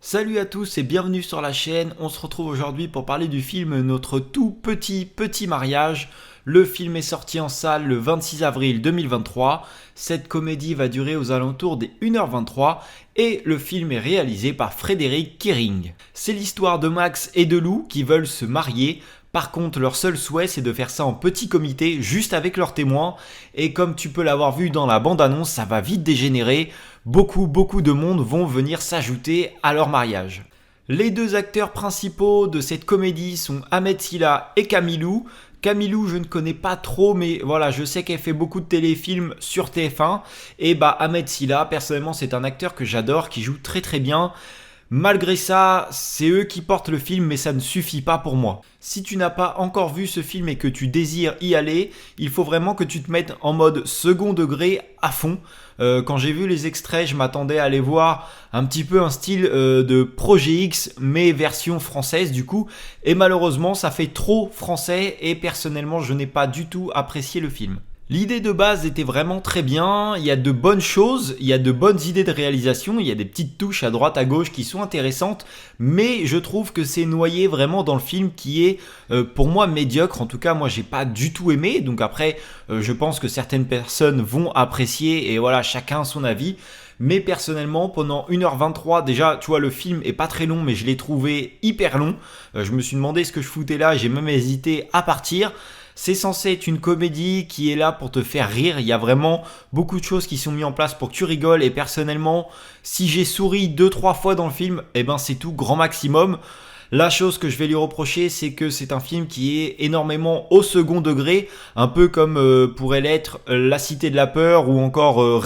Salut à tous et bienvenue sur la chaîne. On se retrouve aujourd'hui pour parler du film Notre tout petit mariage. Le film est sorti en salle le 26 avril 2023. Cette comédie va durer aux alentours des 1h23 et le film est réalisé par Frédéric Kering. C'est l'histoire de Max et de Lou qui veulent se marier. Par contre, leur seul souhait, c'est de faire ça en petit comité, juste avec leurs témoins. Et comme tu peux l'avoir vu dans la bande-annonce, ça va vite dégénérer. Beaucoup de monde vont venir s'ajouter à leur mariage. Les deux acteurs principaux de cette comédie sont Ahmed Silla et Camilou. Camilou, je ne connais pas trop, mais voilà, je sais qu'elle fait beaucoup de téléfilms sur TF1. Et Ahmed Silla, personnellement, c'est un acteur que j'adore, qui joue très bien. Malgré ça, c'est eux qui portent le film, mais ça ne suffit pas pour moi. Si tu n'as pas encore vu ce film et que tu désires y aller, il faut vraiment que tu te mettes en mode second degré à fond. Quand j'ai vu les extraits, je m'attendais à aller voir un petit peu un style de Projet X, mais version française du coup. Et malheureusement, ça fait trop français et personnellement, je n'ai pas du tout apprécié le film. L'idée de base était vraiment très bien, il y a de bonnes choses, il y a de bonnes idées de réalisation, il y a des petites touches à droite à gauche qui sont intéressantes, mais je trouve que c'est noyé vraiment dans le film qui est pour moi médiocre. En tout cas, moi j'ai pas du tout aimé, donc après je pense que certaines personnes vont apprécier et voilà, chacun a son avis. Mais personnellement, pendant 1h23, déjà, tu vois, le film est pas très long, mais je l'ai trouvé hyper long. Je me suis demandé ce que je foutais là, j'ai même hésité à partir. C'est censé être une comédie qui est là pour te faire rire. Il y a vraiment beaucoup de choses qui sont mises en place pour que tu rigoles. Et personnellement, si j'ai souri 2-3 fois dans le film, c'est tout, grand maximum. La chose que je vais lui reprocher, c'est que c'est un film qui est énormément au second degré, un peu comme pourrait l'être La Cité de la Peur ou encore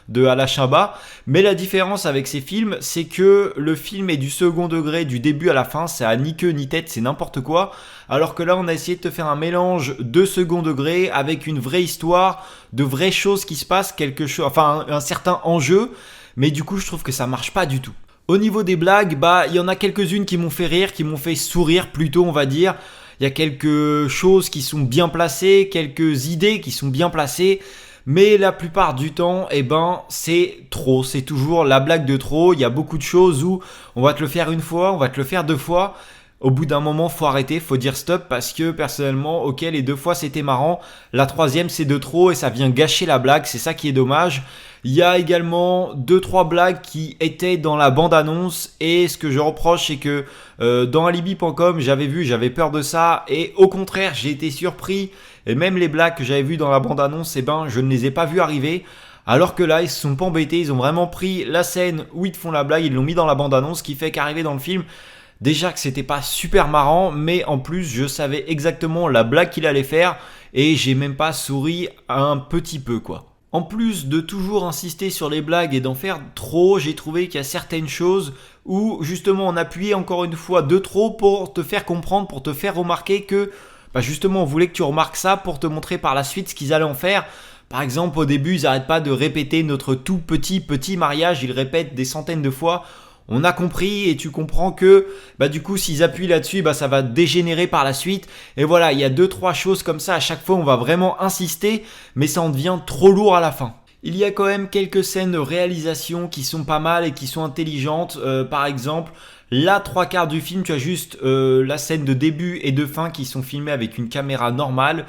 de Alain Chabat. Mais la différence avec ces films, c'est que le film est du second degré du début à la fin, ça a ni queue ni tête, c'est n'importe quoi. Alors que là, on a essayé de te faire un mélange de second degré avec une vraie histoire, de vraies choses qui se passent, quelque chose, enfin un certain enjeu. Mais du coup, je trouve que ça marche pas du tout. Au niveau des blagues, il y en a quelques-unes qui m'ont fait rire, qui m'ont fait sourire plutôt, on va dire. Il y a quelques choses qui sont bien placées, quelques idées qui sont bien placées. Mais la plupart du temps, c'est trop. C'est toujours la blague de trop. Il y a beaucoup de choses où on va te le faire une fois, on va te le faire deux fois. Au bout d'un moment, faut arrêter, faut dire stop parce que personnellement, ok, les deux fois c'était marrant. La troisième, c'est de trop et ça vient gâcher la blague. C'est ça qui est dommage. Il y a également 2-3 blagues qui étaient dans la bande-annonce et ce que je reproche c'est que dans alibi.com j'avais peur de ça et au contraire j'ai été surpris et même les blagues que j'avais vues dans la bande-annonce je ne les ai pas vues arriver alors que là ils se sont pas embêtés, ils ont vraiment pris la scène où ils te font la blague, ils l'ont mis dans la bande-annonce, ce qui fait qu'arriver dans le film déjà que c'était pas super marrant mais en plus je savais exactement la blague qu'il allait faire et j'ai même pas souri un petit peu quoi. En plus de toujours insister sur les blagues et d'en faire trop, j'ai trouvé qu'il y a certaines choses où justement on appuyait encore une fois de trop pour te faire comprendre, pour te faire remarquer que justement on voulait que tu remarques ça pour te montrer par la suite ce qu'ils allaient en faire. Par exemple au début ils n'arrêtent pas de répéter notre tout petit mariage, ils répètent des centaines de fois. On a compris et tu comprends que du coup s'ils appuient là-dessus ça va dégénérer par la suite et voilà il y a 2-3 choses comme ça à chaque fois on va vraiment insister mais ça en devient trop lourd à la fin. Il y a quand même quelques scènes de réalisation qui sont pas mal et qui sont intelligentes, par exemple la 3/4 du film tu as juste la scène de début et de fin qui sont filmées avec une caméra normale.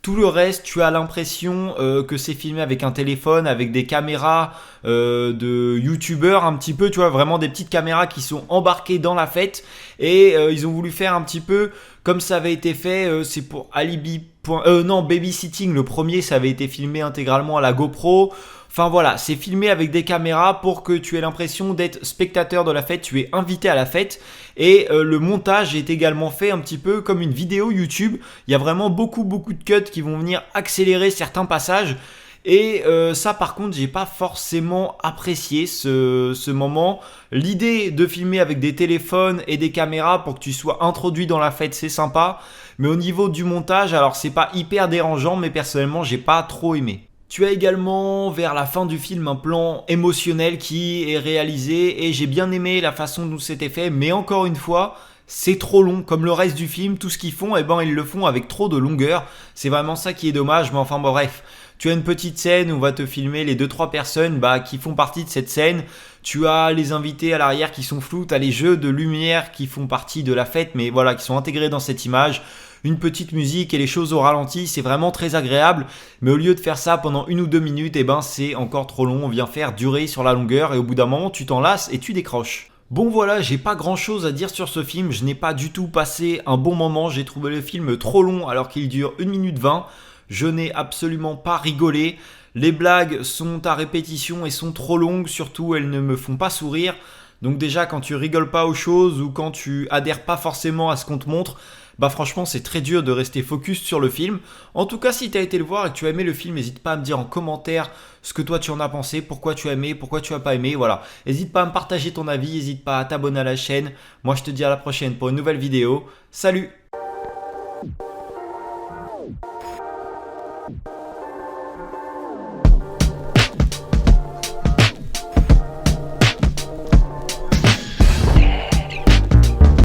Tout le reste, tu as l'impression que c'est filmé avec un téléphone, avec des caméras de youtubeurs un petit peu, tu vois, vraiment des petites caméras qui sont embarquées dans la fête. Et ils ont voulu faire un petit peu comme ça avait été fait, c'est pour Alibi. Babysitting, le premier, ça avait été filmé intégralement à la GoPro. Enfin voilà, c'est filmé avec des caméras pour que tu aies l'impression d'être spectateur de la fête, tu es invité à la fête. Et le montage est également fait un petit peu comme une vidéo YouTube. Il y a vraiment beaucoup de cuts qui vont venir accélérer certains passages. Et ça par contre j'ai pas forcément apprécié ce moment. L'idée de filmer avec des téléphones et des caméras pour que tu sois introduit dans la fête c'est sympa. Mais au niveau du montage alors c'est pas hyper dérangeant mais personnellement j'ai pas trop aimé. Tu as également vers la fin du film un plan émotionnel qui est réalisé et j'ai bien aimé la façon dont c'était fait mais encore une fois c'est trop long comme le reste du film, tout ce qu'ils font ils le font avec trop de longueur, c'est vraiment ça qui est dommage mais enfin bref. Tu as une petite scène où on va te filmer les 2-3 personnes qui font partie de cette scène. Tu as les invités à l'arrière qui sont flous, tu as les jeux de lumière qui font partie de la fête, mais voilà, qui sont intégrés dans cette image. Une petite musique et les choses au ralenti, c'est vraiment très agréable. Mais au lieu de faire ça pendant 1 ou 2 minutes, eh ben c'est encore trop long. On vient faire durer sur la longueur et au bout d'un moment, tu t'en lasses et tu décroches. Bon voilà, j'ai pas grand chose à dire sur ce film, je n'ai pas du tout passé un bon moment, j'ai trouvé le film trop long alors qu'il dure 1 minute 20. Je n'ai absolument pas rigolé. Les blagues sont à répétition et sont trop longues, surtout elles ne me font pas sourire. Donc déjà quand tu rigoles pas aux choses ou quand tu adhères pas forcément à ce qu'on te montre, bah franchement c'est très dur de rester focus sur le film. En tout cas si tu as été le voir et que tu as aimé le film, n'hésite pas à me dire en commentaire ce que toi tu en as pensé, pourquoi tu as aimé, pourquoi tu as pas aimé, voilà. N'hésite pas à me partager ton avis, n'hésite pas à t'abonner à la chaîne. Moi je te dis à la prochaine pour une nouvelle vidéo. Salut!